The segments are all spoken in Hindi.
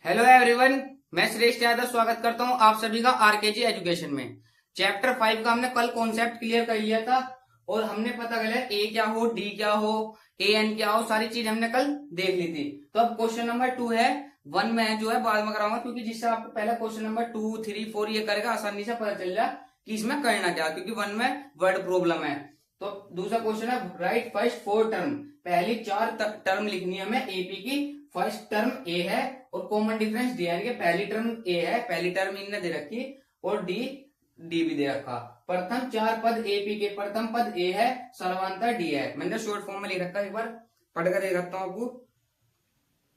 हेलो एवरीवन, मैं श्रेष्ठ यादव स्वागत करता हूं आप सभी का आरकेजी एजुकेशन में। चैप्टर 5 का हमने कल कॉन्सेप्ट क्लियर कर लिया था और हमने पता कर लिया ए क्या हो, डी क्या हो, ए एन क्या हो, सारी चीज हमने कल देख ली थी। तो अब क्वेश्चन नंबर 2 है। 1 में जो है बाद में कराऊंगा, क्योंकि जिससे आपको पहला क्वेश्चन नंबर 2, 3, 4 ये करेगा आसानी से पता चल जाए कि इसमें करना क्या, क्योंकि 1 में वर्ड प्रॉब्लम है। तो दूसरा क्वेश्चन है राइट फर्स्ट 4 टर्म। पहली 4 टर्म लिखनी है हमें एपी की। फर्स्ट टर्म ए है और कॉमन डिफरेंस डी है। पहली टर्म ए है, पहली टर्म इनने दे रखी और डी भी दे रखा। प्रथम 4 पद एपी के, प्रथम पद ए है, सर्वांतर डी है। मैंने शॉर्ट फॉर्म में लिख रखा है, एक बार पढ़कर देख रखता हूं आपको।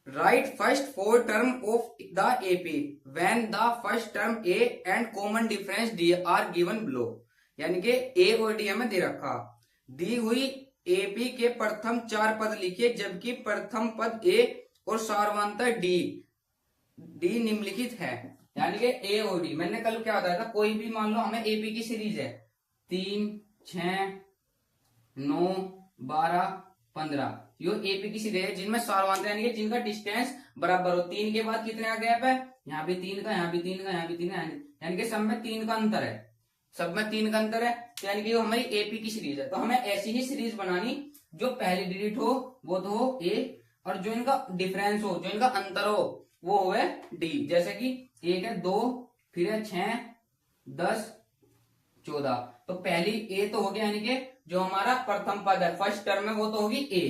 Right first 4 term of the AP when the first term A and common difference D R given below. यानी कि ए और डी हमें दे रखा। दी हुई एपी के प्रथम 4 पद लिखिए, जबकि प्रथम पद ए और सार्वंतर डी निम्नलिखित है। यानी कि ए और डी, मैंने कल क्या बताया था, कोई भी मान लो हमें एपी की सीरीज है 3, 6, 9, 12, 15, यो एपी की सीरीज है जिनमें सार्वंतर यानी कि जिनका डिस्टेंस बराबर हो। 3 के बाद कितने का गैप है, यहाँ भी 3 का, यहाँ भी 3 का, यहाँ भी 3 का, यानी कि सब में 3 का अंतर है, सब में 3 का अंतर है। यानी कि वो हमारी एपी की सीरीज है। तो हमें ऐसी ही सीरीज बनानी जो पहली डिजिट हो वो तो हो ए, और जो इनका डिफरेंस हो, जो इनका अंतर हो वो है डी। जैसे कि एक है 2, फिर है 6, 10, 14। तो पहली ए तो हो गया, यानी कि जो हमारा प्रथम पद है फर्स्ट टर्म में वो तो होगी ए,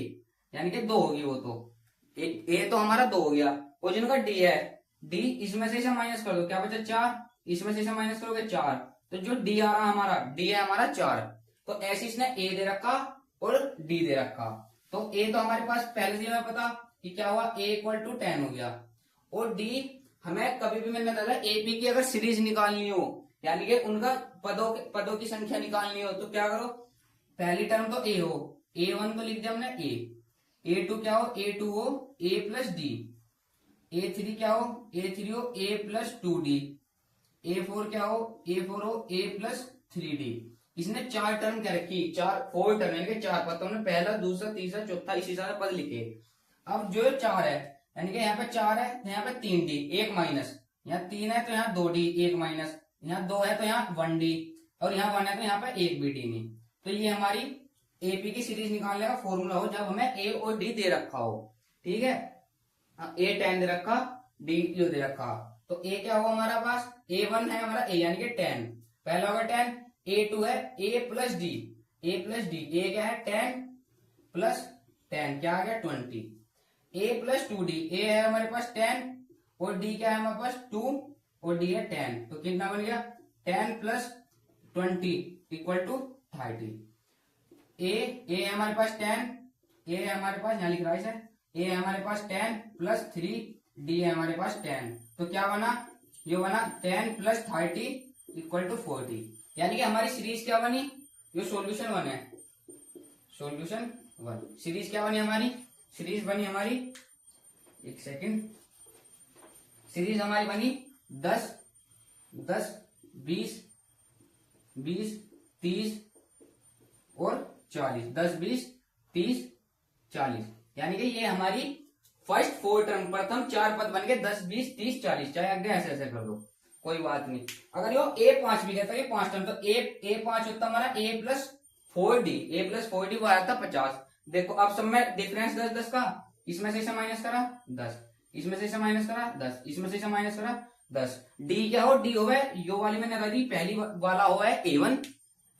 यानी कि 2 होगी वो तो ए तो हमारा 2 हो गया। और जिनका डी है, डी इसमें से इसे माइनस कर दो, क्या बचा 4, इसमें से इसे माइनस करोगे 4, तो जो डी आ रहा हमारा, डी है हमारा 4। तो ऐसे इसने ए दे रखा और डी दे रखा। तो ए तो हमारे पास पहले से हमें पता कि क्या हुआ, ए इक्वल टू 10 हो गया। और डी हमें कभी भी मैंने बताया एपी की अगर सीरीज निकालनी हो, यानी कि उनका पदों की संख्या निकालनी हो, तो क्या करो, पहली टर्म तो ए हो, A1 तो लिख दिया हमने ए, A2 क्या हो, A2 हो ए प्लस डी, A3 क्या हो, A3 हो ए प्लस 2D, A4 क्या हो, A4 हो ए प्लस 3D। इसने 4 टर्म क्या रखी, 4 टर्म यानी कि 4 पद। तो हमने पहला, दूसरा, तीसरा, चौथा इसी तरह पद लिखे। अब जो 4 है, यानी कि यहाँ पे 4 है तो यहाँ पे 3D, 1 माइनस, यहाँ 3 है तो यहाँ 2D, 1 माइनस, यहाँ 2 है तो यहाँ 1D, और यहाँ 1 है तो यहाँ पे 1 भी डी नहीं। तो ये हमारी एपी की सीरीज निकालने का फॉर्मूला हो जब हमें ए और डी दे रखा हो। ठीक है, ए 10 दे रखा, डी जो दे रखा। तो ए क्या होगा हमारा पास, A1 है हमारा ए यानी कि 10, पहला होगा 10। A2 है ए प्लस डी, ए प्लस डी, ए क्या है 10 प्लस 10 क्या आ गया 20। ए प्लस 2D, ए है हमारे पास 10 और डी क्या है हमारे पास 2 और डी है 10। तो कितना बन गया 10 प्लस 20 इक्वल टू 30। ए है हमारे पास 10, ए है हमारे पास, यहाँ लिख रहा है इसे, ए है हमारे पास 10 प्लस 3, डी है हमारे पास 10। तो क्या बना, ये बना 10 प्लस 30 इक्वल टू 40। यानी कि हमारी सीरीज क्या बनी, ये सॉल्यूशन 1 है, सॉल्यूशन 1। सीरीज क्या बनी हमारी, सीरीज बनी हमारी, एक सेकंड, सीरीज हमारी बनी 10, 10, 20, 20, 30 और 40, 10, 20, 30, 40। यानी कि ये हमारी फर्स्ट 4 टर्म, प्रथम 4 पद बन गए 10, 20, 30, 40। चाहे आगे ऐसे ऐसे कर दो, कोई बात नहीं। अगर यो A5 भी कहता है, ये 5 टर्म, तो A5 होता हमारा A plus 4D, A plus 4D वो आया था 50। देखो अब सब में डिफरेंस 10, 10 का, इसमें से इसे माइनस करा 10, इसमें से इसे माइनस करा 10, इसमें से इसे माइनस करा 10। डी क्या हो, डी हो है यो वाली मैंने कहा दी, पहली वाला हो है A1,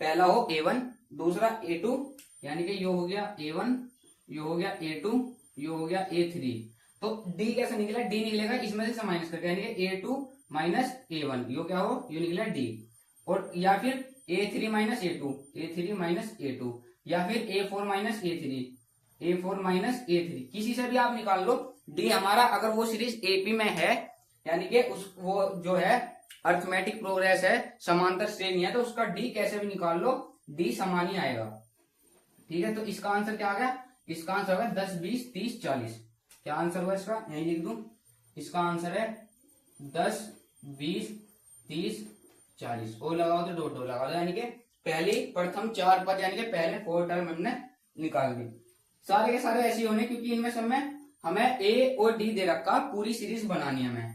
पहला हो A1, दूसरा A2, यानी कि यो हो गया A1, यो हो गया A2, यो हो गया A3। तो डी कैसे निकला, डी निकलेगा इसमें से माइनस करके, यानी कि A2 माइनस A1, यो क्या हो, यो निकला डी। और या फिर A3 minus A2, A3 minus A2, या फिर A4 minus A3, A4 minus A3, किसी से भी आप निकाल लो। डी हमारा अगर वो सीरीज एपी में है, यानी कि उस वो जो है अर्थमेटिक प्रोग्रेस है, समांतर श्रेणी है, तो उसका डी कैसे भी निकाल लो, डी समान ही आएगा। ठीक है, तो इसका आंसर क्या आ गया, इसका आंसर होगा 10, 20, 30, 40। क्या आंसर हुआ इसका, यही लिख दूं, इसका आंसर है 10, 20, 30, 40। ओ लगाओ तो डॉट लगा दो, यानी कि पहली प्रथम 4 पद यानी कि पहले 4 टर्म हमने निकाल दी। सारे के सारे ऐसे होने, क्योंकि इनमें सब में हमें ए और डी दे रखा, पूरी सीरीज बनानी है हमें,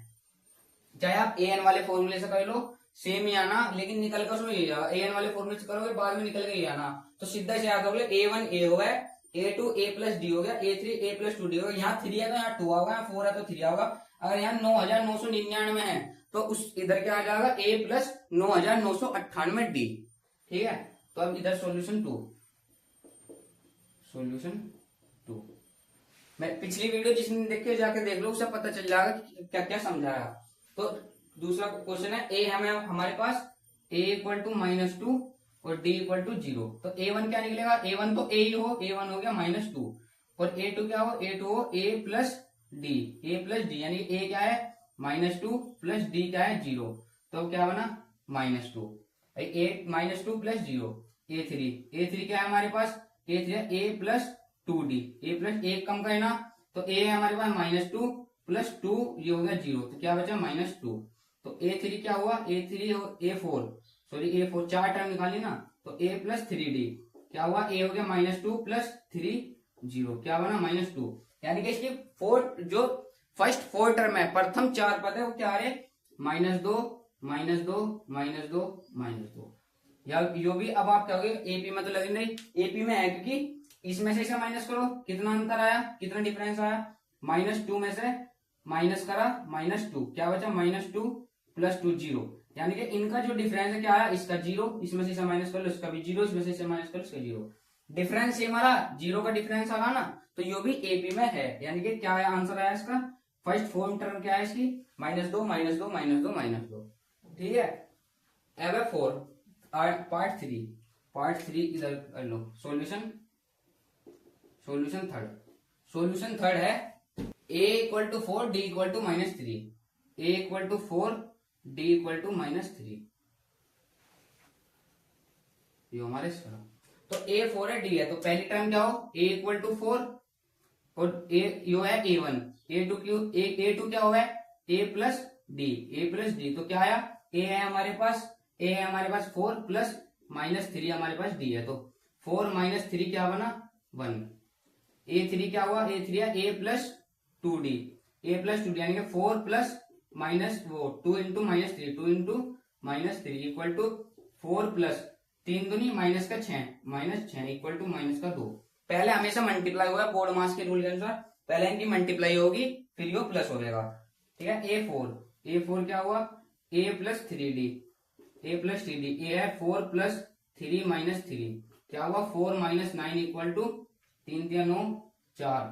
चाहे आप ए एन वाले फॉर्मूले से कर लो सेम ही आना, लेकिन निकल कर उसमें ये जाएगा, ए एन वाले फॉर्मूले से करोगे बाद में निकल के ये आना। तो सीधा से याद करोगे A1 A हो गया, A2 A प्लस डी हो गया, A3 A प्लस 2D हो गया। यहाँ 3 है तो यहाँ 2 होगा, यहाँ 4 है तो 3 होगा। अगर यहाँ 9999 है तो उस इधर क्या आ जाएगा A प्लस 9998D। ठीक है, तो अब इधर सॉल्यूशन 2। मैं पिछली वीडियो जिसने देखे जाके देख लो, उससे पता चल जाएगा क्या क्या समझाया। तो दूसरा क्वेश्चन है, ए हमें हमारे पास a इक्वल टू -2 और d इक्वल टू 0। तो a1 क्या निकलेगा, a1 तो a ही हो, a1 हो गया -2 और a2 क्या हो, a2 हो a प्लस डी, यानी a क्या है -2 प्लस d क्या है 0। तो क्या बना -2, a -2 प्लस 0, a3 क्या है हमारे पास, a3 है a plus 2d, a plus 1 कम करना तो a है हमारे पास -2 प्लस 2, ये हो गया 0, तो क्या बचा -2। तो a3 क्या हुआ, a4 चार टर्म निकाली ना, तो a प्लस 3d क्या हुआ, a हो गया -2 प्लस 3 0, क्या बना -2। यानी कि इसकी जो फर्स्ट 4 टर्म है, प्रथम 4 पद है वो क्या है -2 -2 -2। या यो भी अब आप क्या हो एपी में तो लगे नहीं, एपी में है क्योंकि इसमें से इसे माइनस करो, कितना अंतर आया, कितना डिफरेंस आया, -2 में से माइनस करा -2, क्या बचा -2 प्लस 2 0। यानी कि इनका जो डिफरेंस है क्या आया, इसका 0, इसमें से इसे माइनस कर लो, इसका भी 0, इसमें से इसे माइनस कर लो, इसका 0। डिफरेंस ये हमारा 0 का डिफरेंस आ रहा ना, तो यो भी एपी में है। यानी कि क्या है आंसर आया इसका, फर्स्ट फॉर्म टर्म क्या है इसकी -2 -2 -2 -2। ठीक है, अब 4 पार्ट 3 इधर कर लो। सॉल्यूशन थर्ड है, a equal to 4 d equal to -3, a equal to 4 d equal to -3, ये हमारे तो a 4 है d है, तो पहली टर्म क्या हो, a इक्वल टू 4 और a यो है a1, a2 क्या हुआ है a प्लस d, तो क्या आया, a है हमारे पास 4 प्लस -3 हमारे पास d है, तो 4 - 3 क्या बना 1। a3 क्या हुआ, a3 है a प्लस 2d, यानी कि 4 plus -2 into -3, 2 into -3 equal to 4 plus 3 दूनी माइनस का 6 इक्वल टू -2। पहले हमेशा मल्टीप्लाई होगा बोर्ड मास के रूल के अनुसार, पहले इनकी मल्टीप्लाई होगी फिर यो प्लस हो जाएगा। ठीक है, a4 क्या हुआ, a प्लस 3d, a है 4 प्लस 3 -3, क्या हुआ 4 - 9 इक्वल टू 3 3 9 4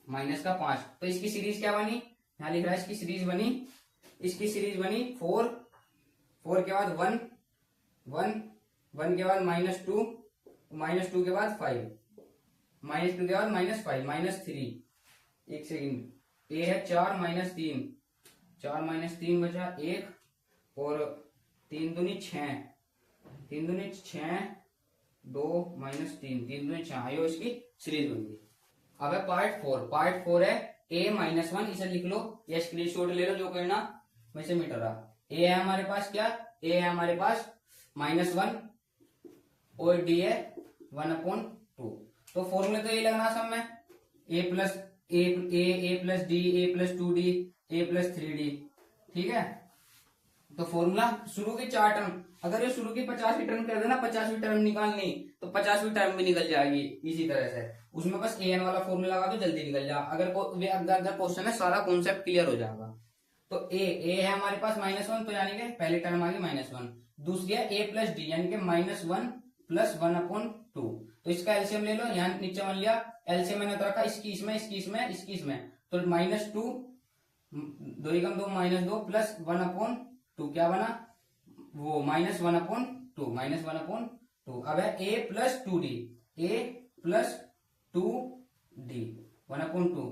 माइनस का 5। तो इसकी सीरीज क्या बनी, यहाँ लिख रहा है इसकी सीरीज बनी 4 के बाद 1 के बाद -2 के बाद 5 -2 के बाद -3, एक सेकेंड, a है 4 - 3 बचा 1 और 3 दूनी 6 2 -3 3 दूनी 6, आयो इसकी सीरीज बन गई। अब है पार्ट 4 है a -1, इसे लिख लो या स्क्रीनशॉट ले लो, जो करना वैसे मिट रहा। a है हमारे पास क्या, a है हमारे पास -1 और d है 1/2। तो फॉर्मूले तो ये लगना सब में, a plus d, a plus 2d, a plus 3d। ठीक है, तो फॉर्मूला शुरू की 4 टर्म, अगर ये शुरू की 50वीं टर्म कर देना, 50वीं टर्म निकालनी तो 50वीं टर्म भी निकल जाएगी इसी तरह से, उसमें बस an वाला फॉर्मूला लगा दो जल्दी निकल जाए। अगर क्वेश्चन है सारा कॉन्सेप्ट क्लियर हो जाएगा। तो a है हमारे पास -1, तो यानी कि पहली टर्म आ गई -1, दूसरी है a प्लस डी, यानी कि -1 प्लस 1/2। तो इसका एलसीएम ले लो, यहाँ नीचे मान लिया एलसीएम मैंने तो रखा इसकी इसमें, तो -2 2 एकम 2 -2 प्लस 1/2 क्या बना वो -1/2। अब है a प्लस 2d, 1/2,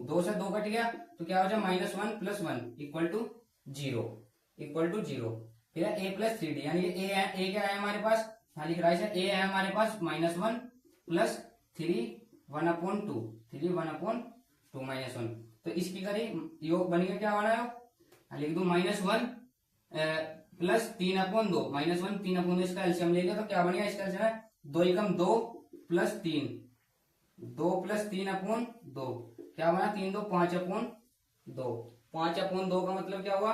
2 से 2 कट गया तो क्या हो जाए -1 प्लस 1 इक्वल टू 0। फिर है a प्लस 3d, यानी कि a क्या है हमारे पास, यहाँ लिख रहा है a है हमारे पास -1 प्लस 3 1/2 -1। तो इसकी करी योग बनेगा, क्या बना है लिख दो -1 प्लस 3/2, -1 3/2, इसका एलसीएम ले लिया तो क्या बनेगा, इसका एलसीएम है 2 एकम 2 प्लस 3, 2 प्लस 3/2, क्या बना 3 2 5/2, 5/2 का मतलब क्या हुआ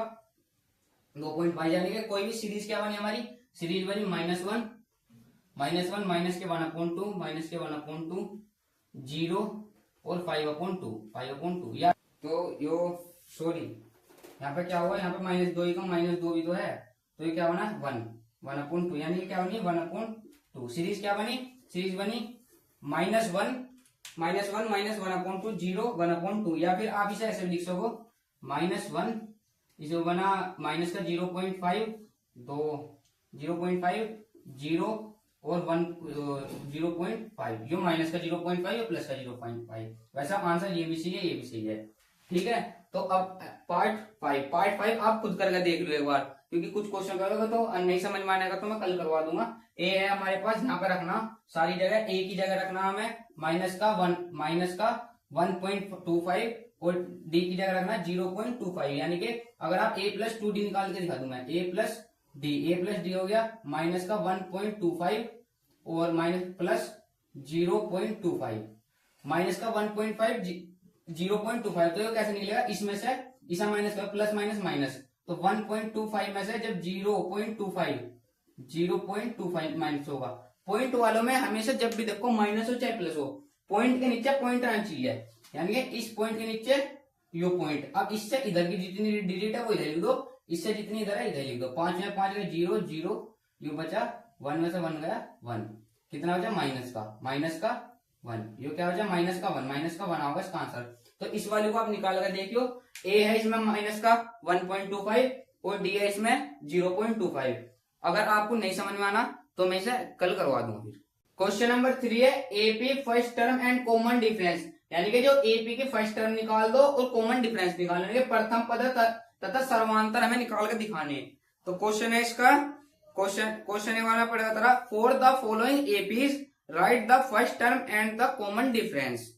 2.5, यानी कि कोई भी सीरीज क्या बनी हमारी, सीरीज बनी -1 माइनस के 1/2 माइनस के 1/2 0 और 5/2 या तो यो सॉरी यहाँ पे क्या हुआ, यहाँ पे -2 का -2 भी तो है, तो ये क्या बना 1/2, यानी कि क्या बनी 1/2। सीरीज क्या बनी, सीरीज बनी -1 -1 0 1/2, या फिर आप इसे ऐसे लिख सको -1 इसे बना माइनस का 0.5 तो 0.5 0 और 1 0.5, जो माइनस का 0.5 और प्लस का 0.5, वैसा आंसर ये भी सही है, ये भी सही है। ठीक है, तो अब पार्ट 5 आप खुद करके देख लो एक बार, क्योंकि कुछ क्वेश्चन करोगे तो नहीं समझ में आने का तो मैं कल करवा दूंगा। ए है हमारे पास, यहाँ पे रखना सारी जगह, ए की जगह रखना हमें माइनस का 1.25 और डी की जगह रखना 0.25, यानी कि अगर आप a + 2d निकाल के दिखा दूंगा, a + d हो गया माइनस का 1.25 और माइनस प्लस 0.25, माइनस का 1.5 0.25, तो ये कैसे निकलेगा, इसमें से इसा माइनस का प्लस माइनस माइनस, तो 1.25 में से जब 0.25 माइनस होगा, पॉइंट वालों में हमेशा जब भी देखो माइनस हो चाहे प्लस हो, पॉइंट के नीचे पॉइंट आना चाहिए, यानी कि इस पॉइंट के नीचे यो पॉइंट, अब इससे इधर की जितनी डिजिट है वो इधर लिख दो, इससे जितनी इधर है इधर लिख दो, 5 में 5 गए 0 0, यो बचा 1 में से 1 गया 1, कितना बचा माइनस का 1, यो क्या बचा माइनस का 1 होगा इसका आंसर। तो इस वाले को आप निकाल कर देखियो, ए है इसमें माइनस का 1.25 और डी है इसमें 0.25। अगर आपको नहीं समझ में आना तो मैं इसे कल करवा दूंगा। फिर क्वेश्चन नंबर 3 है AP first term and common difference, यानी कि जो एपी के फर्स्ट टर्म निकाल दो और कॉमन डिफरेंस निकाल लो, प्रथम पद तथा सर्वांतर हमें निकाल कर दिखाने। तो क्वेश्चन है इसका, क्वेश्चन वाला पड़ेगा तेरा, for the following APs right the first term and the common difference,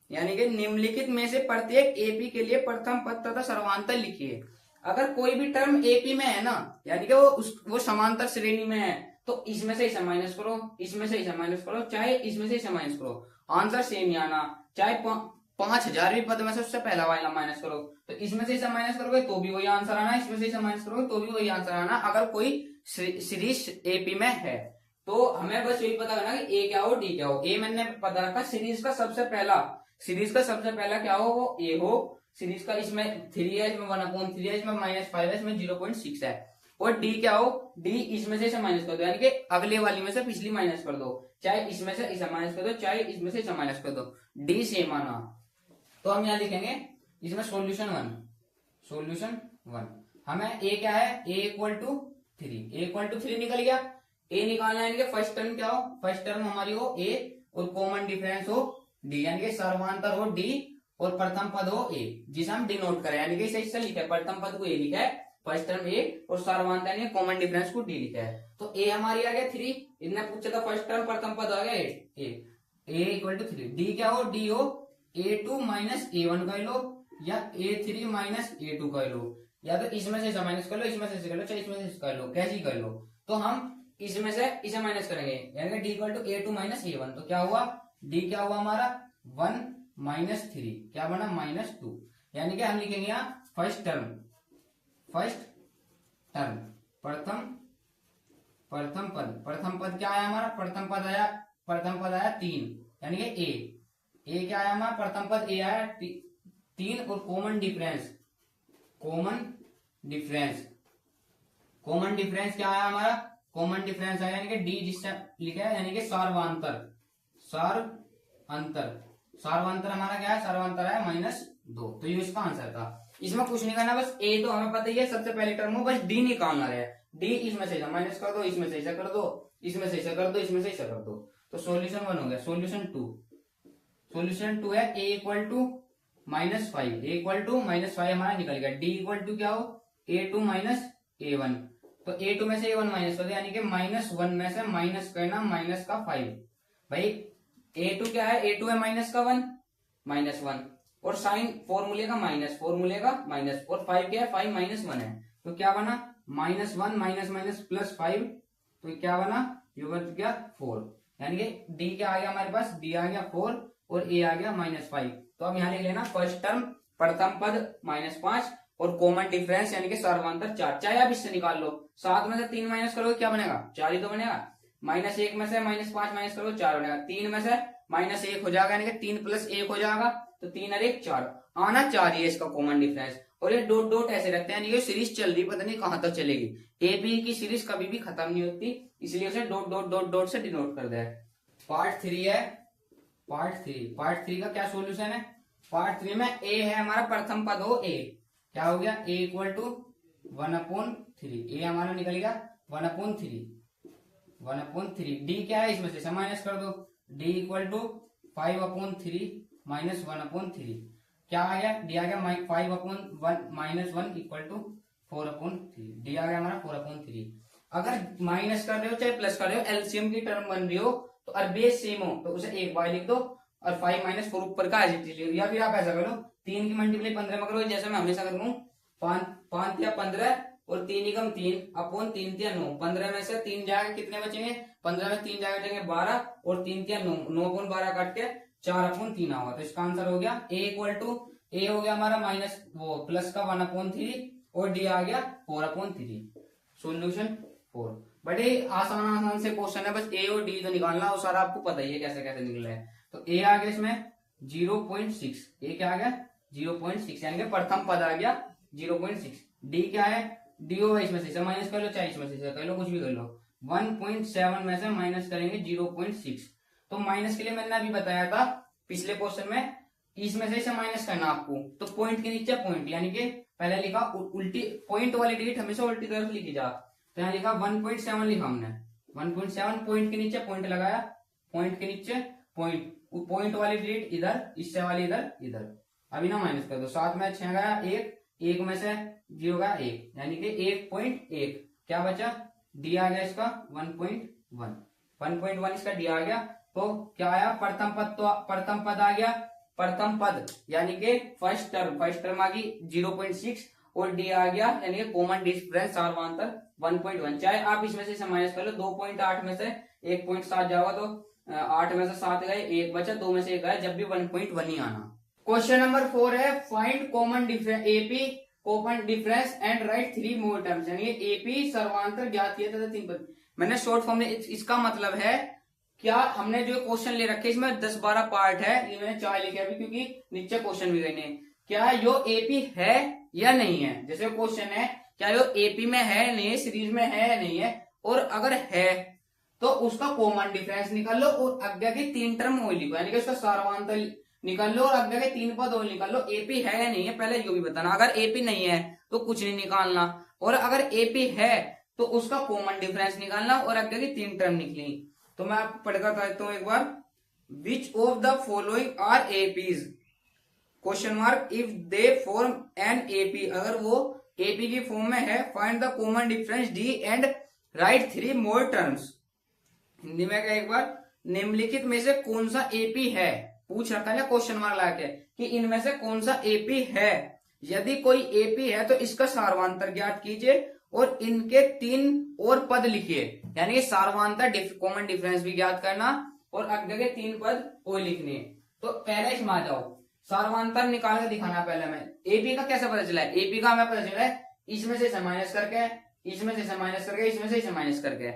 यानी कि निम्नलिखित में से प्रत्येक एपी के लिए प्रथम पद तथा सर्वांतर लिखिए। अगर कोई भी टर्म एपी में है ना, यानी कि वो समांतर श्रेणी में है, तो इसमें से इसे माइनस करो, इसमें से इसे माइनस करो, चाहे इसमें से इसे माइनस करो, आंसर सेम ही आना। चाहे 5000 पद में से उससे पहला वाला माइनस करो, तो इसमें से इसे माइनस करोगे तो भी वही आंसर आना, इसमें से इसे माइनस करोगे तो भी वही आंसर आना, अगर कोई सीरीज एपी में है। तो हमें बस यही पता करना कि ए क्या हो डी क्या हो। ए मैंने पता रखा सीरीज का सबसे पहला क्या हो वो ए हो, सीरीज का इसमें 3 है, इसमें 1/3 है, इसमें -5 है, इसमें 0.6 है। और डी क्या हो, डी इसमें से इसे माइनस कर दो, यानी कि अगले वाली में से पिछली माइनस कर दो, चाहे इसमें से इसे माइनस कर दो, चाहे इसमें से इसे माइनस कर दो, डी सेम आना। तो हम यहाँ लिखेंगे इसमें सॉल्यूशन 1 हमें ए क्या है, a = 3 निकल गया। ए निकालना है, यानी कि फर्स्ट टर्म क्या हो, फर्स्ट टर्म हमारी हो ए और कॉमन डिफरेंस हो डी, यानी कि सर्वांतर हो डी और प्रथम पद हो ए, जिसे हम डिनोट करें, यानी कि इसे लिखा है, प्रथम पद को ए लिखा है, फर्स्ट टर्म ए और सर्वांतर यानी कॉमन डिफरेंस को डी लिखा है। तो ए हमारी आ गया 3, इतने पूछा था फर्स्ट टर्म प्रथम पद आ गया ए = 3। डी क्या हो, डी हो a2 - a1 कर लो, या a3 - a2 कर लो, या तो इसमें से माइनस कर लो, इसमें से कर लो, चाहे इसमें से कर लो, कैसी कर लो। तो हम इसमें से इसे माइनस करेंगे, यानी डी = a2 - a1, तो क्या हुआ, डी क्या हुआ हमारा 1 - 3, क्या बना -2, यानी कि हम लिखेंगे यहाँ फर्स्ट टर्म प्रथम पद क्या आया हमारा, प्रथम पद आया 3, यानी कि ए क्या आया हमारा, प्रथम पद ए आया 3 और कॉमन डिफरेंस क्या आया हमारा, कॉमन डिफरेंस आया यानी कि डी जिससे लिखा है, यानी कि सार्वंतर हमारा क्या है, सार्वंतर है -2, तो ये इसका आंसर था। इसमें कुछ नहीं करना, बस ए तो हमें पता ही है सबसे पहले टर्म हो, बस डी निकालना है। डी इसमें से माइनस कर दो, इसमें से ऐसा कर दो, इसमें से ऐसा कर दो, इसमें से ऐसा कर दो, तो सॉल्यूशन 1 हो गया। सॉल्यूशन 2 है a = -5 हमारा निकल गया। डी = क्या हो, a2 - a1, तो a2 में से a1 माइनस कर दो, यानी कि -1 में से माइनस करना -5। भाई a2 क्या है, a2 है -1 और साइन फॉर्मूले का माइनस और 5 क्या है, 5 - 1 है, तो क्या बना -1 - +5, तो क्या बना, ये बन गया 4, यानी कि डी क्या आ गया हमारे पास, डी आ गया 4 और ए आ गया -5, तो अब यहाँ लिख लेना फर्स्ट टर्म प्रथम पद -5 और कॉमन डिफरेंस यानी कि सर्वांतर 4। चाहे आप इससे निकाल लो, 7 में से 3 माइनस करोगे क्या बनेगा, 4 ही तो बनेगा। -1 में से -5 माइनस करोगे 4 बनेगा। 3 में से -1 हो जाएगा यानी कि 3 + 1 हो जाएगा, तो 3 और 1 4 आना 4 ही है इसका कॉमन डिफरेंस। और ये डॉट डॉट ऐसे रखते हैं, ये सीरीज चल रही पता नहीं कहां तक चलेगी। ए बी की सीरीज कभी भी खत्म नहीं होती, इसलिए उसे डॉट डॉट डॉट डॉट से डिनोट कर दिया है। पार्ट 3 है, पार्ट 3 का क्या सोल्यूशन है। पार्ट 3 में ए है हमारा प्रथम पद हो ए, क्या हो गया a = 1/3, ए हमारा निकल गया 1/3। डी क्या है, इसमें से माइनस कर दो, d = 5/3 - 1/3, क्या आ गया, डी आ गया 5/1 - 1 = 4/3, डी आ गया हमारा 4/3। अगर माइनस कर रहे हो चाहे प्लस कर रहे हो, एलसीएम की टर्म बन रही हो तो और बेस सेम हो तो उसे 1 बाय लिख दो और 5 - 4 ऊपर का एज इट इज लिख दो। या फिर आप ऐसा करो 3 की मल्टीप्लाई 15 में करो, जैसे मैं हमेशा करूँ 5 या 15 और 3 × 3/3 या 9। 15 में से 3 जाएगा कितने बचेंगे, 15 में 3 जाएगा बचेंगे 12 और 3 या 9, 9/12 काट के 4/3 आएगा। तो इसका आंसर हो गया ए हो गया हमारा माइनस वो प्लस का 1/3 और डी आ गया 4/3। सोल्यूशन 4। बड़े आसान से क्वेश्चन है, बस ए और डी तो निकालना और सारा आपको पता ही है कैसे कैसे निकला है। तो ए आ गया इसमें 0.6, ए क्या आ गया 0.6 यानी कि प्रथम पद आ गया 0.6। डी क्या है, डी हो इसमें से माइनस कर लो चाहे इसमें से कर लो, कुछ भी कर लो। 1.7 में से माइनस करेंगे 0.6, तो माइनस के लिए मैंने अभी बताया था पिछले क्वेश्चन में, इसमें से माइनस करना आपको। तो पॉइंट के नीचे पॉइंट यानी कि पहले लिखा उल्टी, पॉइंट वाली डिजिट हमेशा उल्टी तरफ लिखी जा, तो यहाँ लिखा 1.7 लिखा हमने 1.7, पॉइंट के नीचे पॉइंट लगाया, पॉइंट के नीचे पॉइंट, पॉइंट वाली डिजिट इधर, इससे वाली इधर। अभी ना माइनस कर दो, 7 में 6 गया 1 में से 0 गया 1 यानी कि 1.1, क्या बचा, डी आ गया इसका 1.1 इसका डी आ गया। तो क्या आया, प्रथम पद आ गया, प्रथम पद यानी कि फर्स्ट टर्म आ गई 0.6 और डी आ गया यानी कि कॉमन डिफरेंस सर्वांतर 1.1। चाहे आप इसमें से माइनस कर लो, 2.8 में से 1.7 जाओगा तो 8 में से 7 गए 1 बचा, 2 में से 1 गया, जब भी 1.1 ही आना। क्वेश्चन नंबर 4 है find common difference AP common difference and write 3 more terms, यानी एपी सर्वांतर ज्ञात किया था 3 पद। मैंने शॉर्ट फॉर्म में, इसका मतलब है क्या, हमने जो क्वेश्चन ले रखे इसमें 10-12 पार्ट है, ये मैंने 4 लिखे अभी क्योंकि नीचे क्वेश्चन भी गए, क्या यो एपी है या नहीं है। जैसे क्वेश्चन है क्या यो एपी में है नहीं है, सीरीज में है या नहीं है, और अगर है तो उसका कॉमन डिफरेंस निकाल लो और आगे की 3 टर्म और लिखो, यानी कि उसका सर्वांतर निकाल लो और आगे के 3 पद और निकाल लो। एपी है या नहीं है पहले यो भी बताना, अगर एपी नहीं है तो कुछ नहीं निकालना, और अगर एपी है तो उसका कॉमन डिफरेंस निकालना और आगे की 3 टर्म निकली। तो मैं आपको पढ़कर कहता हूं एक बार, which of the following are APs question mark if they form an AP, अगर वो एपी की फॉर्म में है, find the common difference d and write 3 more terms. Hindi में क्या, एक बार निम्नलिखित में से कौन सा एपी है, पूछ रखा है क्वेश्चन मार्क लाके कि इनमें से कौन सा एपी है। यदि कोई एपी है तो इसका सार्वधातुक ज्ञात कीजिए और इनके 3 और पद लिखिए, यानी कि सार्वधातुक कॉमन डिफरेंस भी ज्ञात करना और आगे के 3 पद और लिखने। तो पहले इसमें आ जाओ, सार्वधातुक निकाल के दिखाना। पहले मैं एपी का कैसे पता चला है, एपी का हमें पता चला है इसमें से माइनस करके, इसमें से माइनस करके, इसमें से माइनस करके,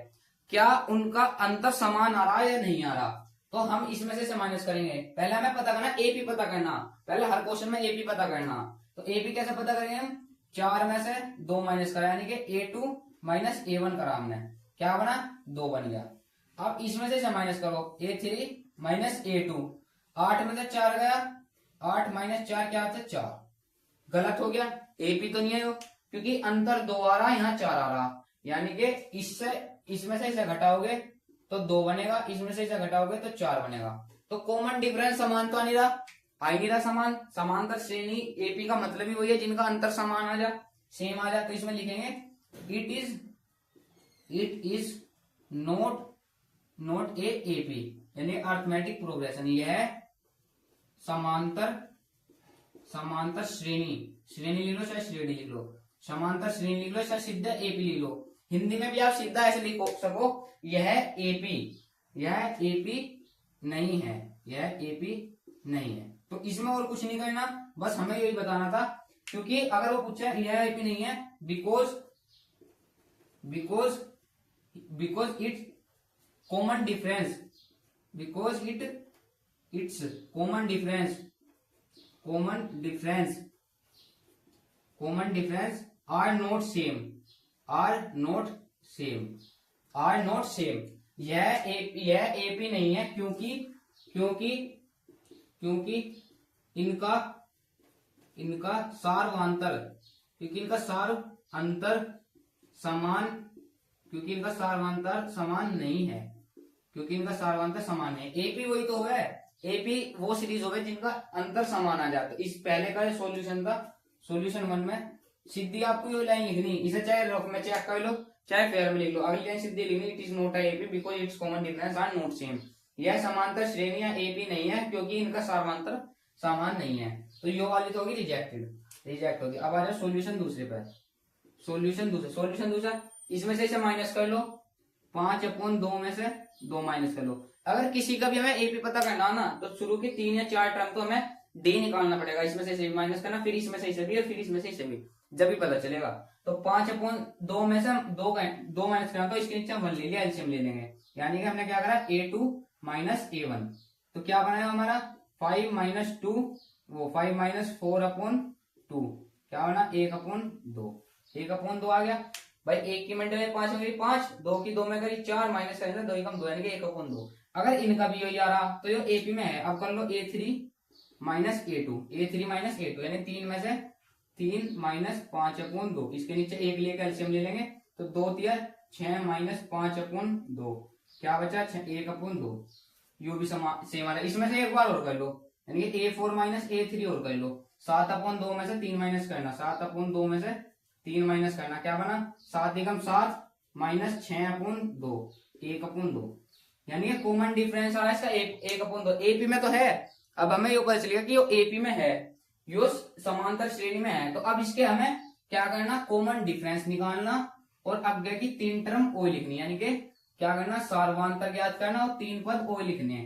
क्या उनका अंतर समान आ रहा है या नहीं आ रहा। तो हम इसमें से माइनस करेंगे, पहले हमें पता करना एपी पता करना, पहले हर क्वेश्चन में एपी पता करना। तो एपी कैसे पता करेंगे हम, 4 में से 2 माइनस करा यानी कि A2 माइनस A1 करा हमने, क्या बना 2 बन गया। अब इसमें से माइनस करो A3 माइनस A2, 8 में से 4 गया, 8 माइनस 4 क्या आता है 4, गलत हो गया, एपी तो नहीं है क्योंकि अंतर 2 आ रहा, यहाँ 4 आ रहा, यानी कि इसमें से इसे घटाओगे तो 2 बनेगा, इसमें से इसे घटाओगे तो 4 बनेगा। तो कॉमन डिफरेंस समान तो आ नहीं रहा, समांतर श्रेणी एपी का मतलब ही वही है जिनका अंतर समान आ जा, सेम आ जा। तो इसमें लिखेंगे it is not a AP, यानी अर्थमेटिक प्रोग्रेशन, यह है समांतर श्रेणी लिख लो चाहे श्रेणी लिख लो, समांतर श्रेणी लिख लो चाहे सीधा एपी लिख लो। हिंदी में भी आप सीधा ऐसे लिख सको, यह एपी नहीं है, यह एपी नहीं है, तो इसमें और कुछ नहीं करना, बस हमें यही बताना था, क्योंकि अगर वो पूछा यह एपी नहीं है because because because it common difference, because it's common difference are not same, यह एपी नहीं है क्योंकि क्योंकि क्योंकि इनका सार्वंतर समान नहीं है, एपी वही तो है, एपी वो सीरीज हो गई जिनका अंतर समान आ जाता है। इस पहले का सॉल्यूशन था, सॉल्यूशन 1 में सीधी आपको ये लाइन लिखनी, इसे चाहे रफ में चेक कर लो चाहे फेयर में लिख लो, अगली लाइन सीधी लिखनी, it is not a AP because it's common difference are not same, यह समांतर श्रेणी या एपी नहीं है क्योंकि इनका सार्वंतर समान नहीं है। तो ये वाली तो होगी रिजेक्ट होगी। अब आ जाओ सॉल्यूशन दूसरे पर, सॉल्यूशन दूसरा इसमें से इसे माइनस कर लो, 5/2 में से 2 माइनस कर लो। अगर किसी का भी हमें एपी पता करना ना तो शुरू की 3 या 4 टर्म तो हमें डी निकालना पड़ेगा, इसमें से इसे माइनस करना, फिर इसमें से इसे भी और फिर इसमें से इसे भी, जब भी पता चलेगा। तो 5/2 में से 2 माइनस करना, तो इसके नीचे 1 ले लिया, एलसीएम ले लेंगे, यानी कि हमने क्या करा a2 माइनस a1, तो क्या बनाएगा हमारा 5 माइनस 2 वो 5 माइनस 4/2, क्या बना 1/2 आ गया भाई। 1 की मल्टीप्लाई 5 में करी 5, 2 की 2 में करी 4, माइनस करेंगे 2 एकम 2 यानी कि 1/2। अगर इनका भी यही आ रहा तो ये एपी में है। अब कर लो a3 माइनस a2 यानी 3 में से 3 माइनस 5/2, इसके नीचे 1 लेकर एलसीएम ले लेंगे, तो 2 तिया 6 माइनस 5/2, क्या बचा 1/2, यू भी सेम आ रहा है। इसमें से एक बार और कर लो, यानी कि a4 माइनस a3 और कर लो, 7/2 में से 3 माइनस करना, 7/2 में से 3 माइनस करना, क्या बना 7 एकम 7 माइनस 6/2, 1/2, यानी कि कॉमन डिफरेंस आ रहा है इसका 1/2। एपी में तो है, अब हमें ये पता चलेगा कि ये एपी में है, यो समांतर श्रेणी में है, तो अब इसके हमें क्या करना, कॉमन डिफरेंस निकालना और आगे की 3 टर्म ओ लिखनी, यानी कि क्या करना सार्वंतर ज्ञात करना और 3 पद ओ लिखने।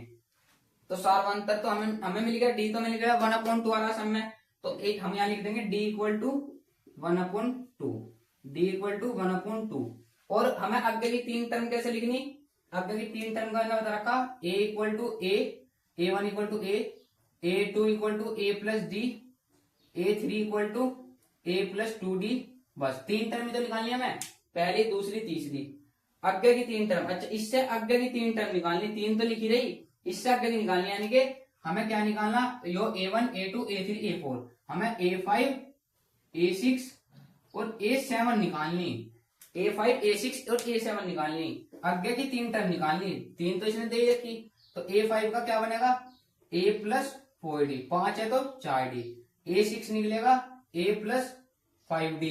तो सार्वंतर तो हमें मिल गया, डी तो मिल गया 1/2 आ रहा सब में, तो एक हम यहाँ लिख देंगे डी इक्वल टू 1/2, और हमें आगे की 3 टर्म कैसे लिखनी, आगे की 3 टर्म का बता रखा, a equal to a1 equal to a2 equal to a plus D, a3 equal to a plus 2d, बस 3 टर्म तो निकालनी है हमें, पहली दूसरी तीसरी, आगे की 3 टर्म। अच्छा इससे आगे की 3 टर्म निकालनी, 3 तो लिखी रही, इससे आगे की निकालनी, यानी कि हमें क्या निकालना, यो a1 a2 a3 a4, हमें a5 a6 और a7 निकालनी, a5 a6 और a7 निकालनी, आगे की 3 टर्म निकालनी, 3 तो इसने दे ही रखी, तो a5 का क्या बनेगा a प्लस 4d, 5 है तो 4d, a6 निकलेगा a प्लस 5d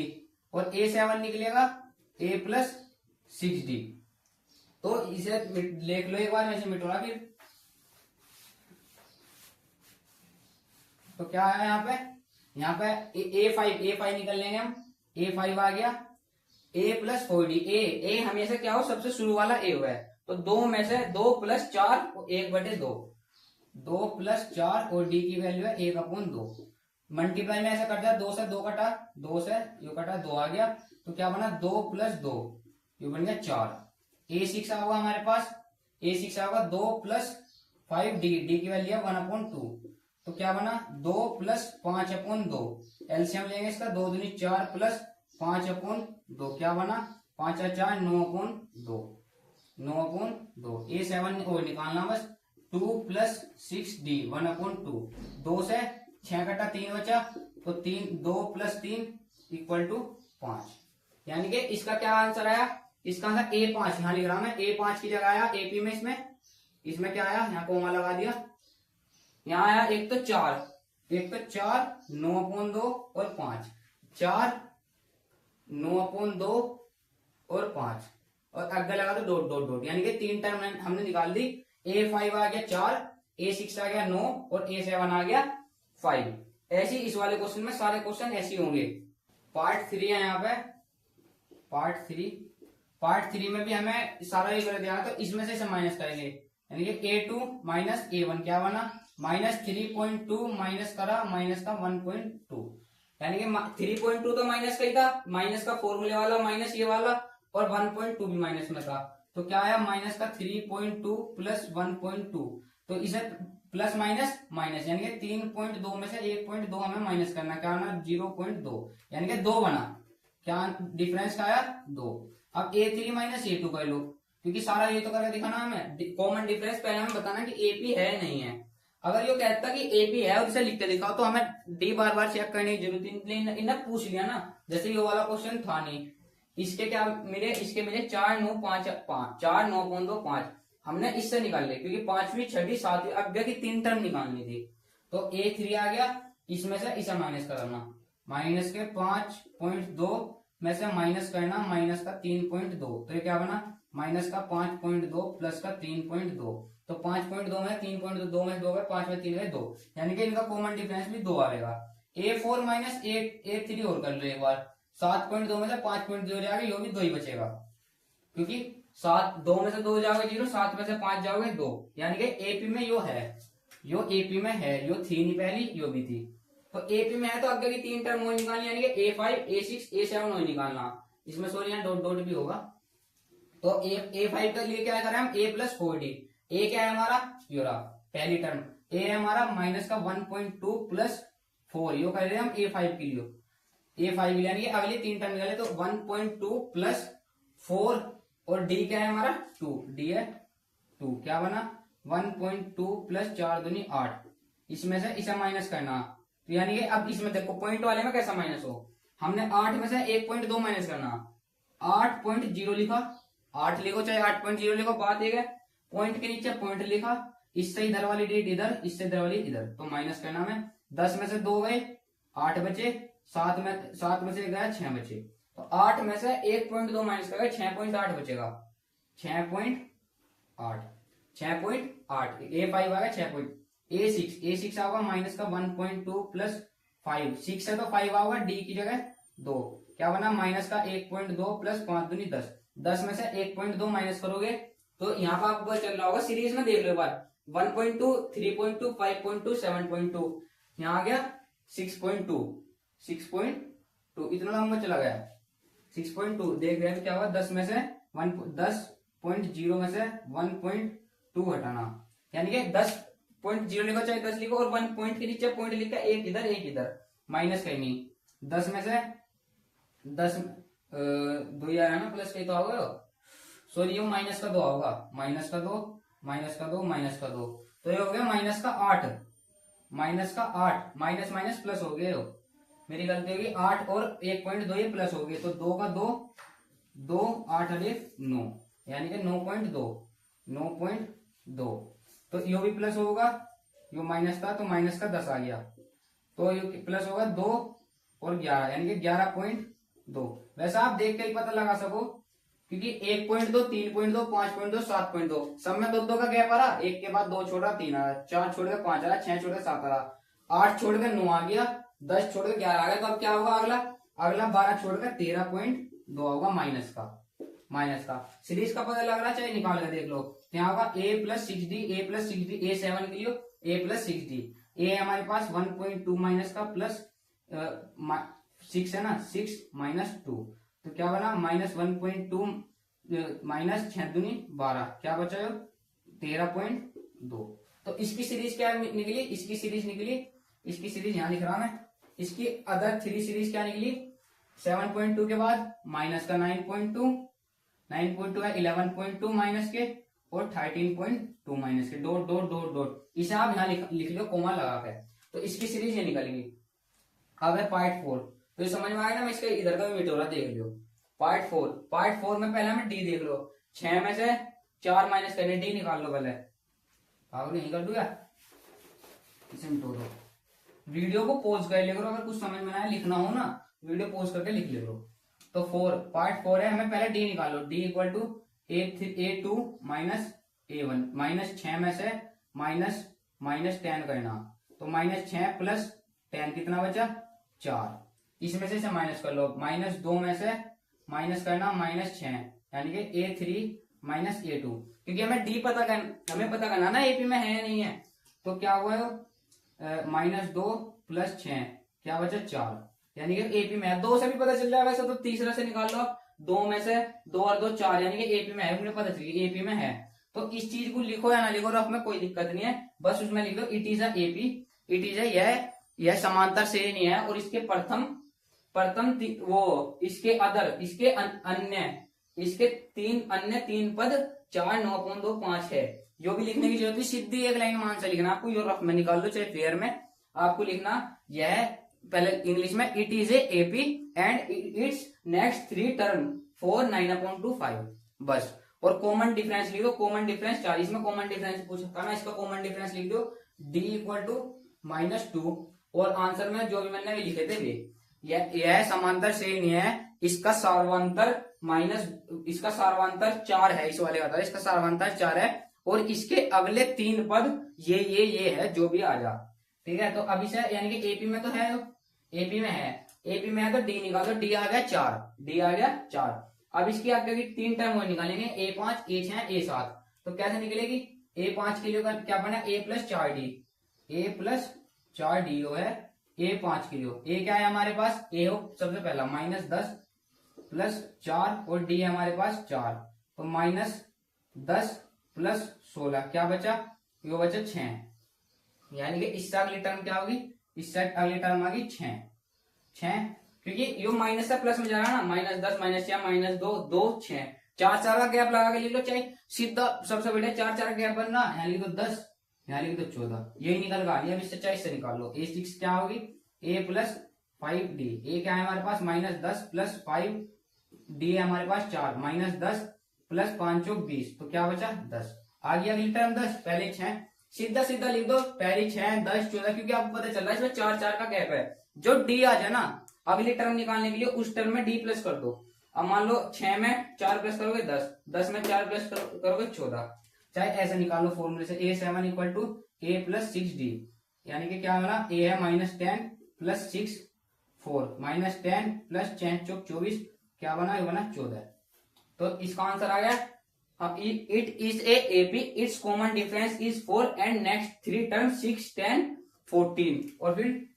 और a7 निकलेगा a प्लस 6d। तो इसे लिख लो एक बार, मैं इसे मिटोड़ा फिर, तो क्या है यहाँ पे a5 निकल लेंगे हम, a5 आ गया a प्लस 4d, a हमेशा क्या हो सबसे शुरू वाला a हुआ है, तो 2 में से 2 प्लस 4 1/2, 2 प्लस 4 और d की वैल्यू है 1/2, मल्टीप्लाई में ऐसा करता है 2 से 2 कटा, 2 से यू कटा 2 आ गया, तो क्या बना 2 प्लस 2 ये बन गया 4, a6 होगा हमारे पास, a6 होगा 2 प्लस 5d, d की वैल्यू है 1/2, तो क्या बना 2 प्लस 5/2, एलसीएम लेंगे इसका, 2 दूनी 4 प्लस 5/2, क्या बना 5 और 4 9/2, a7 और निकालना बस, 2 प्लस 6d 1/2, 2 से 6 कटा 3 बचा, तो 2 प्लस 3 इक्वल टू 5, यानी कि इसका क्या आंसर आया, इसका आंसर a5 यहाँ लिख रहा हूं मैं, a5 की जगह आया एपी में, इसमें क्या आया, यहाँ कोमा लगा दिया, यहाँ आया एक तो 4 9/2 और 5, 4 9/2 और 5 और आगे लगा दो डॉट डॉट डॉट, यानी कि 3 टर्म हमने निकाल दी, a5 आ गया 4, a6 आ गया 9 और a7 आ गया 5। ऐसी इस वाले क्वेश्चन में सारे क्वेश्चन ऐसे होंगे। पार्ट 3 है यहाँ पे, पार्ट 3 में भी हमें सारा ये कर दिया, तो इसमें से माइनस करेंगे, यानी कि A2 माइनस A1 क्या बना, -3.2 माइनस करा माइनस का 1.2, यानी कि 3.2 तो माइनस का ही था, माइनस का फॉर्मूले वाला माइनस ये वाला, और 1.2 भी माइनस में था, तो क्या आया माइनस का 3.2 प्लस 1.2, तो इसे प्लस माइनस माइनस, यानी कि 3.2 में से 1.2 हमें माइनस करना, क्या आना 0.2, यानी कि 2 बना, क्या डिफरेंस का आया 2। अब A3 माइनस A2 कर लो, क्योंकि सारा ये तो करके दिखाना हमें, कॉमन डिफरेंस पहले हमें बताना कि AP है नहीं है। अगर ये कहता कि AP है और इसे लिख के दिखाओ तो हमें D बार बार चेक करने की जरूरत नहीं, इन्हें पूछ लिया ना, जैसे ये वाला क्वेश्चन था नहीं, इसके क्या मिले, इसके मिले 4 9 5 5, 4 9 2 5, हमने इससे निकाल लिया क्योंकि पांचवी छठी सातवीं अज्ञा की 3 टर्म निकालनी थी, तो A3 आ गया, इसमें से इसे माइनस करना, माइनस के 5.2 में से माइनस करना माइनस का 3.2, तो ये क्या बना माइनस का 5.2 प्लस का 3.2, तो 5.2 में 3.2 में 2 में 5 में 3 में 2, यानी कि इनका कॉमन डिफरेंस भी 2 आएगा। A4 माइनस A3 और कर लो एक बार, 7.2 में से 5.2 जाएगा, यो भी 2 ही बचेगा, क्योंकि 2 में से 2 जाओगे 0, 7 में से 5 जाओगे 2, यानी कि एपी में यो है, यो एपी में है, यो थी नहीं पहली, यो भी थी, तो एपी में है तो आगे की 3 टर्म वही निकालनी, यानी कि A5 A6 A7 वही निकालना, इसमें सॉरी यहाँ डॉट डॉट भी होगा, तो A5 के लिए क्या करें हम, A प्लस 4D, A क्या है हमारा यो रहा पहली टर्म, A है हमारा माइनस का 1.2 प्लस 4, यो कर रहे हैं हम A5 के लिए, A5 यानी कि अगली 3 टर्म निकाले तो 1.2 प्लस 4, और D क्या है हमारा 2, D है 2, क्या बना 1.2 प्लस 4 दूनी 8, इसमें से इसे माइनस करना, तो यानी कि अब इसमें देखो पॉइंट वाले में कैसा माइनस हो, हमने 8 में से 1.2 माइनस करना, 8.0 लिखा, 8 लिखो चाहे 8.0 लिखो, बात एक है, पॉइंट के नीचे पॉइंट लिखा, इससे इधर वाली डेट इधर, इससे इधर वाली इधर, तो माइनस करना में 10 में से 2 गए 8 बचे, 7 में से गया 6 बचे, तो 8 में से 1.2 माइनस करेगा 6.8 बचेगा, 6.8 A5 आ गया 6. A6 होगा माइनस का 1.2 प्लस 5, 6 है तो 5 होगा, D की जगह 2, क्या बना माइनस का 1.2 प्लस 5 दूनी 10, 10 में से 1.2 माइनस करोगे तो यहाँ पर आपको चल रहा होगा, सीरीज में देख लो एक बार, 1.2 3.2 5.2 7.2, यहाँ आ गया 6.2 इतना लंबा चला गया 6.2, देख रहे हैं क्या हुआ, 10 में से 10.0 में से 1.2 हटाना, यानी कि 10.0 लिखो चाहे 10 लिखो, और 1 पॉइंट के नीचे पॉइंट लिखा, एक इधर माइनस करनी, 10 में से 10 2 ही आया ना, प्लस कहीं तो होगा, सॉरी ये माइनस का 2 होगा, माइनस का 2 तो ये हो गया माइनस का 8 माइनस माइनस प्लस हो गए, मेरी गलती होगी, 8 और 1.2 ये प्लस हो गए, तो 2 का 2 8 और 1 9, यानी कि 9.2, तो यो भी प्लस होगा, यो माइनस था तो माइनस का 10 आ गया, तो यो प्लस होगा 2 और 11, यानी कि 11.2, वैसा आप देख के ही पता लगा सको, क्योंकि 1.2 3.2 5.2 7.2 सब में 2 का गैप आ रहा, एक के बाद 2 छोड़ा 3 आ रहा, 4 छोड़ के 5 आ रहा, 6 छोड़ के 7 आ रहा, 8 छोड़ के 9 आ गया, 10 छोड़ के 11 आ गया, तो अब क्या होगा अगला 12 छोड़ के 13.2 होगा माइनस का सीरीज का पता लग रहा, चाहे निकाल के देख लो, यहाँ होगा A प्लस 6D A7 के लिए A प्लस 6D, A हमारे पास 1.2 माइनस का प्लस 6 है ना, 6 माइनस 2, तो क्या बना माइनस 1.2 माइनस 6 दूनी 12, क्या बचा 13.2, तो इसकी सीरीज क्या निकली, इसकी सीरीज यहाँ लिख रहा मैं, इसकी अदर 3 सीरीज क्या निकली, 7.2 के बाद माइनस का 9.2 है 11.2 माइनस के, और 13.2 माइनस के, डॉट डॉट डॉट डॉट, इसे आप यहाँ लिख लो कोमा लगा के, तो इसकी सीरीज ये निकलेगी। अब है पार्ट 4, तो ये समझ में आया ना, मैं इसका इधर का भी मिटोरा देख लियो, पार्ट 4 में पहले हमें डी देख लो, 6 में से 4 माइनस करने, डी निकाल लो पहले, भाग नहीं कर दूंगा, इसे मिटो दो, वीडियो को पॉज कर ले करो, अगर कुछ समझ में आया लिखना हो ना, वीडियो पॉज करके लिख ले लो, तो पार्ट 4 है, हमें पहले डी निकालो, D equal to A2 minus A1, minus 6 में से माइनस 10 करना, तो माइनस 6 प्लस 10 कितना बचा 4, इसमें से माइनस कर लो, -2 में से माइनस करना -6, यानी कि A3 -a2, क्योंकि हमें डी हमें पता करना ना एपी में है या नहीं है। तो क्या हुआ -2 + 6 क्या बचा 4, यानी कि एपी में है। 2 से भी पता चल जाएगा वैसे तो, तीसरा से निकाल लो आप, 2 में से 2 और 2 4, यानी कि एपी में है, मुझे पता चल गया एपी में है। तो इस चीज को लिखो या ना लिखो रफ में कोई दिक्कत नहीं है, बस उसमें लिख दो it is a AP, it is यह समांतर श्रेणी है और इसके प्रथम वो इसके अदर इसके अन्य इसके 3 पद 4 9/2 5 है। जो भी लिखने की जरूरत है सीधी एक लाइन मान से लिखना आपको, यो रफ में निकाल लो चाहे फेयर में, आपको लिखना यह पहले इंग्लिश में it is a AP and it's next 3 term 4 9/2 5 बस। और कॉमन डिफरेंस लिख दो, कॉमन डिफरेंस 4, इसमें कॉमन डिफरेंस पूछा ना, इसका कॉमन डिफरेंस लिख दो d = -2, और आंसर में जो भी मैंने भी लिखे थे वे, यह समांतर श्रेणी है, इसका सार्वंतर इसका सार्वंतर 4 है, इस वाले का था, इसका सार्वंतर 4 है, और इसके अगले 3 पद ये है जो भी आ जा, ठीक है। तो अब इसे यानी कि एपी में तो है, एपी में है तो डी निकाल दो, डी आ गया 4, अब इसकी आगे की 3 टर्म और निकालेंगे, a5 a6 a7, तो कैसे निकलेगी, a5 के लिए क्या बना a + 4d जो है a5 के लिए, a क्या है हमारे पास, a हो सबसे पहला -10 + 4 और d है हमारे पास 4, तो -10 + 16 क्या बचा, ये बचा 6, यानी कि इससे अगली टर्म क्या होगी, इससे अगली टर्म आ गई 6, क्योंकि यो माइनस से प्लस में जा रहा है ना, -10 -6 -2 2 6, 4 का गैप लगा के लिख लो, चाहे सीधा सबसे बढ़िया 4 का गैप बनना, यहाँ लिख दो 10, यहाँ लिख दो 14, यही निकल गया। अब इससे चाहे इससे निकाल लो, a6 क्या होगी a + 5d, a क्या है हमारे पास -10 + 5d है हमारे पास 4, -10 + 5 = 20, तो क्या बचा 10, आ गया अगली टर्म 10, पहले 6, सीधा लिख दो, पहले 6 10 14, क्योंकि आपको पता चल रहा है इसमें 4 का गैप है, जो d आ जाए ना अगली टर्म निकालने के लिए उस टर्म में d प्लस कर दो। अब मान लो 6 में 4 प्लस करोगे 10, 10 में 4 प्लस करोगे 14, चाहे ऐसे निकाल लो फॉर्मूले से, a7 = a + 6d, यानी कि क्या बना, a है -10 + 6 4, -10 + 10 = 24, क्या बना, ये बना 14, तो इसका आंसर आ गया। अब it is a AP, it's common difference is 4 and next 3 term 6 10 14, और फिर ...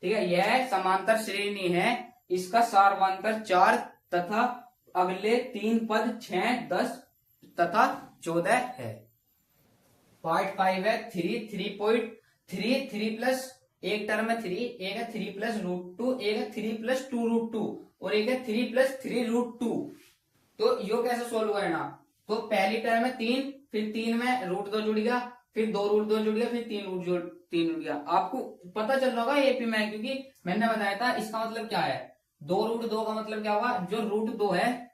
ठीक है, यह समांतर श्रेणी है, इसका सार्वंतर 4 तथा अगले 3 पद 6 10 तथा 14 है। पार्ट 5 है 3 प्लस एक टर्म है 3, एक है 3 + √2, एक है 3 + 2√2 और एक है 3 + 3√2। तो यो कैसे सोल्व करना, तो पहली टर्म में 3, फिर 3 में √2 जुड़ गया, फिर 2√2 जुड़ गया, फिर 3 जुड़ गया। आपको पता चल रहा होगा एपी में, क्योंकि मैंने बताया था इसका मतलब क्या है, 2√2 का मतलब क्या हुआ, जो √2 है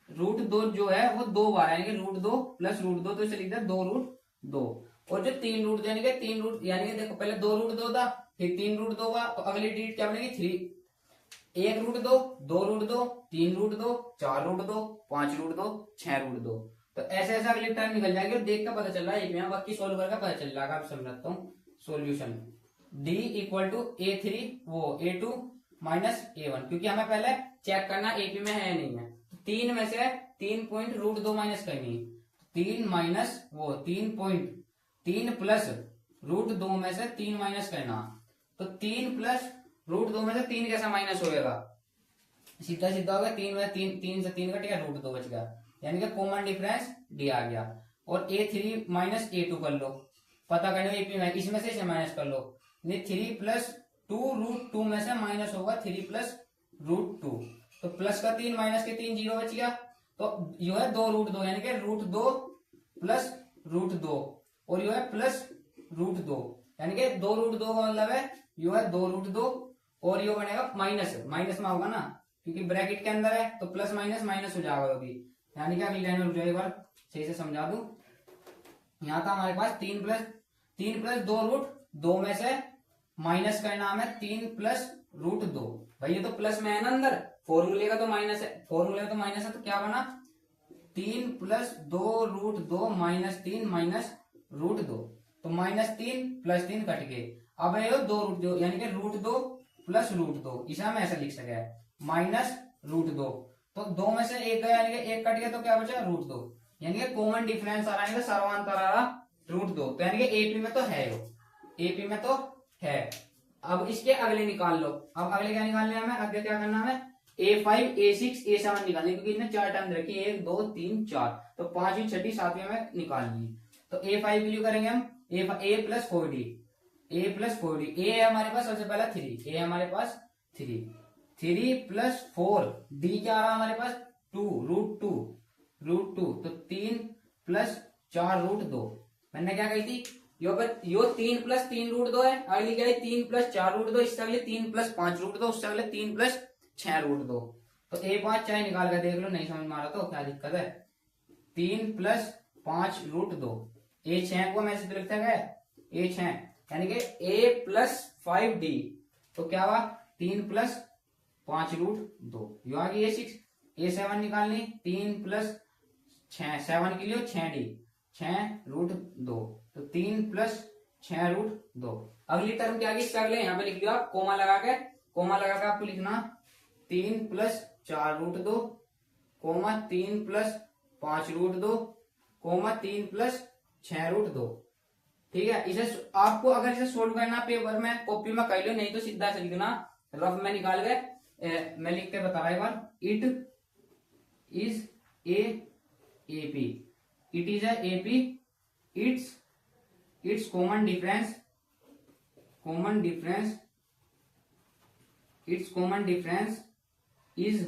√2 जो है वो 2 बार, यानी कि √2 + √2, तो इसे लिखते हैं 2√2, और जो 3√2 यानी कि देखो पहले 2√2 था, फिर 3√2 हुआ, तो अगली डिजिट क्या बनेगी 3, 1√2 2√2 3√2 4√2 5√2 6√2, तो ऐसे अगली टर्म निकल जाएगी, और देख का पता चल रहा है एक में, बाकी सोल्व करके पता चल जाएगा। आप समझता हूँ solution, d = a3 a2 - a1, क्योंकि हमें पहले चेक करना एपी में है नहीं है, तो 3 में से 3.√2 माइनस करनी है, 3 + √2 में से 3 माइनस करना, तो 3 + √2 में से 3 कैसा माइनस होएगा, सीधा हो गया, 3 से 3 कट गया, √2 बच गया, यानी कि कॉमन डिफरेंस d आ गया। और a3 - a2 कर लो, पता करने एपी में, इसमें से इसे माइनस कर लो, 3 + 2√2 में से माइनस होगा 3 + √2, तो प्लस का 3 माइनस के 3 0 बच गया, तो यो है 2√2, यानी कि √2 + √2, और यो है +√2, यानी कि 2√2 का मतलब है यो है 2√2, और यो बनेगा माइनस में होगा ना, क्योंकि ब्रैकेट के अंदर है, तो प्लस माइनस हो जाएगा अभी, यानी कि अगली लाइन में रुक जाए, एक बार सही से समझा दूं। यहाँ था हमारे पास 3 + 2√2 में से माइनस करना हमें 3 + √2, भाई ये तो प्लस में है ना अंदर, फॉर्मूले का तो माइनस है, तो क्या बना 3 + 2√2 - 3 - √2, तो -3 + 3 कट गए, अब है 2√2, यानी कि √2 + √2, इसे हम ऐसा लिख सके -√2, तो दो में से एक गया, यानी कि एक कट गया, तो क्या बचा √2, यानी कि कॉमन डिफरेंस आ रहा है, सर्वांतर आ रहा √2, तो यानी कि एपी में तो है, एपी में तो है। अब इसके अगले निकाल लो। अब अगले क्या निकालने हमें, आगे क्या करना है, A5 A6 A7 निकालने, क्योंकि इसने 4 टर्म रखी है, 1 2 3 4, तो 5वीं 6ठी 7वीं हमें निकालनी है। तो A5 के लिए करेंगे हम A plus 4D, A plus 4D, A है हमारे पास सबसे पहला 3, A है हमारे पास 3 प्लस 4, D क्या आ रहा है हमारे पास 2 √2, तो 3 प्लस 4 √2। मैंने क्या कही थी, यो 3 प्लस 3 √2 है, अगली क्या है 3 प्लस 4 √2, इससे अगले 3 प्लस 5 √2, उससे अगले 3 प्लस 6 √2। तो A5 चाहे निकाल कर देख लो, नहीं समझ में आ रहा तो क्या दिक्कत है, 3 प्लस 5 √2, A6 को मैं ऐसे लिखता है A6, यानी कि A प्लस 5D, तो क्या हुआ 3 प्लस 5 √2, यो आ गई A6। A7 निकालनी, 3 प्लस 6, 7 के लिए 6D, 6 √2, तो 3 प्लस 6 √2। अगली टर्म क्या आ गई, इससे अगले यहाँ पे लिख दिया आप कोमा लगा के, आपको लिखना 3 प्लस 4 √2, 3 प्लस 5 √2, 3 प्लस 6 √2। ठीक है, इसे आपको अगर इसे सोल्व करना पेपर में कॉपी में कर लो, नहीं तो सीधा से लिखना, रफ में निकाल के मैं लिख के बता रहा एक बार, it is AP, it is AP, it's common difference, it's common difference is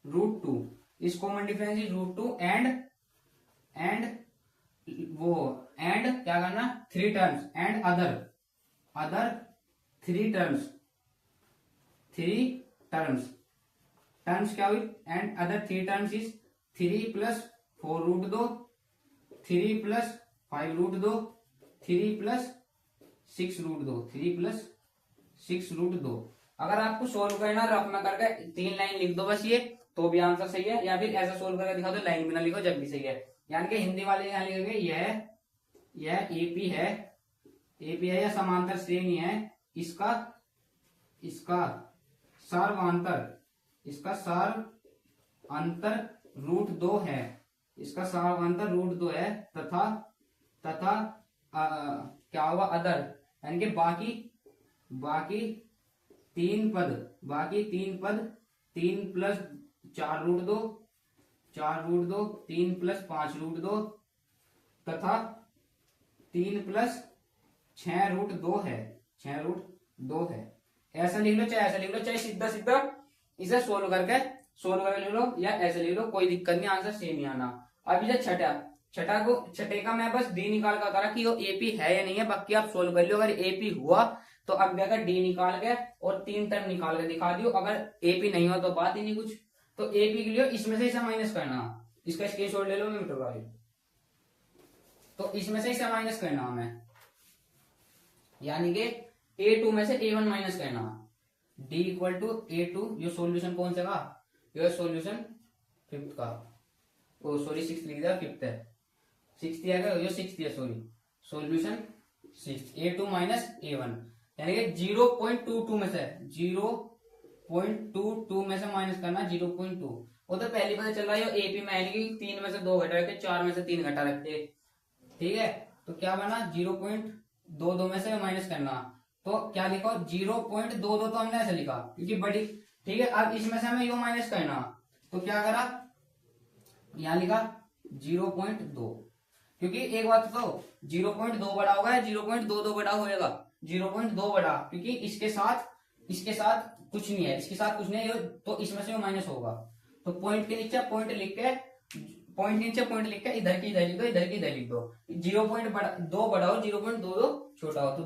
√2, इस कॉमन डिफरेंस इज √2 एंड क्या करना 3 terms and other 3 terms, terms क्या हुई, and other 3 terms is 3 plus 4 √2, 3 plus 5 √2, 3 plus 6 √2, 3 plus 6 √2। अगर आपको सोल्व करना रफ में करके 3 लाइन लिख दो बस ये, तो भी आंसर सही है, या फिर ऐसा सोल्व करके दिखा दो, लाइन भी ना लिखो, जब भी सही है। यानी कि हिंदी वाले यहाँ लिखेंगे यह एपी है या समांतर श्रेणी है, इसका सर्वांतर √2 है, इसका सर्वांतर √2 है, तथा क्या होगा अदर, यानी कि बाकी 3 पद 3 प्लस 4 √2, 3 प्लस 5 √2, तथा 3 प्लस 6 √2 है, 6 √2 है। ऐसा लिख लो, चाहे ऐसा लिख लो, चाहे सीधा इसे सोल्व करके लिख लो, या ऐसे लिख लो, कोई दिक्कत नहीं, आंसर सेम ही आना। अभी जो छठे का मैं बस डी निकाल कर बता रहा कि वो एपी है या नहीं है, बाकी आप सोल्व कर लो। अगर एपी हुआ तो अब अगर डी निकाल के और 3 टर्म निकाल के दिखा दियो, अगर एपी नहीं हुआ तो बात ही नहीं कुछ। तो एपी के लिए इसमें से इसे माइनस करना, इसका स्क्रीनशॉट ले लो, मैं मिटवा रही, तो इसमें से इसे माइनस करना हमें, यानी कि A2 में से A1 माइनस करना, D इक्वल टू A2। ये सॉल्यूशन कौन सा का, ये सॉल्यूशन 5th का, ओ सॉरी 6th लिख दिया, 5th है, 6th है, ये 6th है, sorry solution 6, A2 minus A1, यानी कि 0.22 में से 0.22 में से माइनस करना 0.2। वो तो पहली पता चल रहा है एपी में, यानी कि 3 में से 2 घटा रखे, 4 में से 3 घटा रखे, ठीक है। तो क्या बना 0.22 में से माइनस करना, तो क्या लिखो 0.22, तो हमने ऐसे लिखा क्योंकि बड़ी, ठीक है। अब इसमें से हमें यो माइनस करना, तो क्या करा, यहां लिखा 0.2, क्योंकि एक बात तो 0.2 बड़ा होगा, 0.22 बड़ा होएगा, 0.2 बड़ा, क्योंकि इसके साथ कुछ नहीं है, तो इसमें से माइनस होगा। तो पॉइंट के नीचे पॉइंट लिख के इधर की इधर लिख दो, इधर की इधर लिख दो। 0.2 बड़ा हो, 0.22 छोटा हो, तो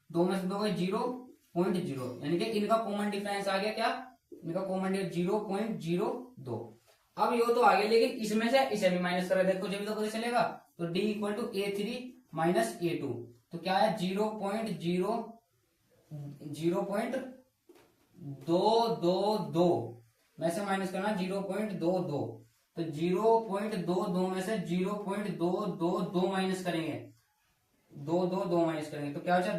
दो में से 2 है 0.0, यानी कि इनका कॉमन डिफरेंस आ गया, क्या इनका कॉमन डिफरेंस 0.02। अब ये तो आ गया, लेकिन इसमें से इसे भी माइनस कर देखो, जब तो पता चलेगा। तो D equal to A3 minus A2, तो क्या है 0.222 में से माइनस करना 0.22, तो 0.22 में से 0.222 माइनस करेंगे, 2 माइनस करेंगे, तो क्या बचा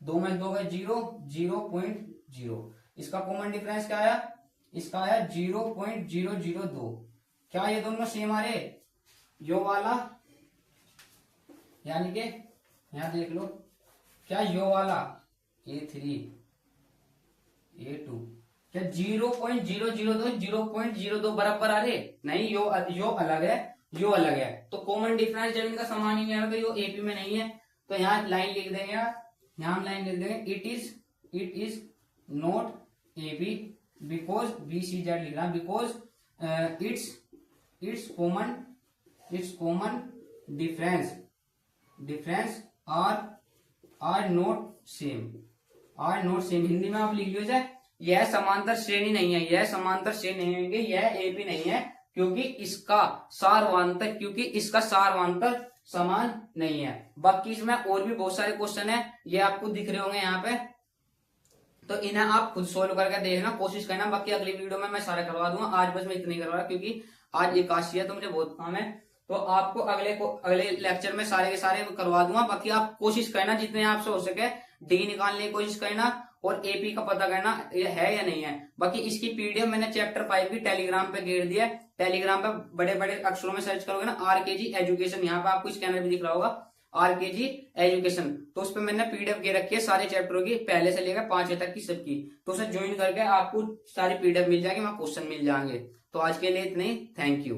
2 में 2 है 0, 0.0। इसका कॉमन डिफरेंस क्या आया, इसका आया 0.002। क्या ये दोनों सेम आ रहे? यो वाला यानी कि यहां देख लो, क्या यो वाला A3 A2 क्या 0.002 0.02 बराबर आ रहे? नहीं, यो अलग है, यो अलग है। तो कॉमन डिफरेंस जब इनका समान ही नहीं आ रहा तो यो एपी में नहीं है। तो यहाँ लाइन लिख देंगे, यहाँ हम लाइन लिख देंगे, it is not AP because BCZ लिखना, because it's common difference are not same. Hindi में आप लिख लो जाए, यह समांतर श्रेणी नहीं है, यह समांतर श्रेणी नहीं होंगे, यह एपी नहीं है क्योंकि इसका सारवांतर समान नहीं है। बाकी इसमें और भी बहुत सारे क्वेश्चन है, ये आपको दिख रहे होंगे यहाँ पे, तो इन्हें आप खुद सोल्व करके देखना, कोशिश करना। बाकी अगली वीडियो में मैं सारा करवा दूंगा, आज बस मैं इतना ही करवा रहा क्योंकि आज एकादशी है तो मुझे बहुत काम है। तो आपको अगले लेक्चर में सारे के सारे करवा दूंगा। बाकी आप कोशिश करना जितने आपसे हो सके डी निकालने की कोशिश करना और एपी का पता करना ये है या नहीं है। बाकी इसकी पीडीएफ मैंने चैप्टर 5 की टेलीग्राम पे घेर दिया है। टेलीग्राम पे बड़े बड़े अक्षरों में सर्च करोगे ना RKG एजुकेशन, यहाँ पे आपको स्कैनर भी दिख रहा होगा RKG एजुकेशन, तो उस पर मैंने पीडीएफ घेर रखी है सारे चैप्टरों की, पहले से लेकर 5वीं तक की सबकी। तो उसे ज्वाइन करके आपको सारी पीडीएफ मिल जाएगी, वहां क्वेश्चन मिल जाएंगे। तो आज के लिए इतने ही, थैंक यू।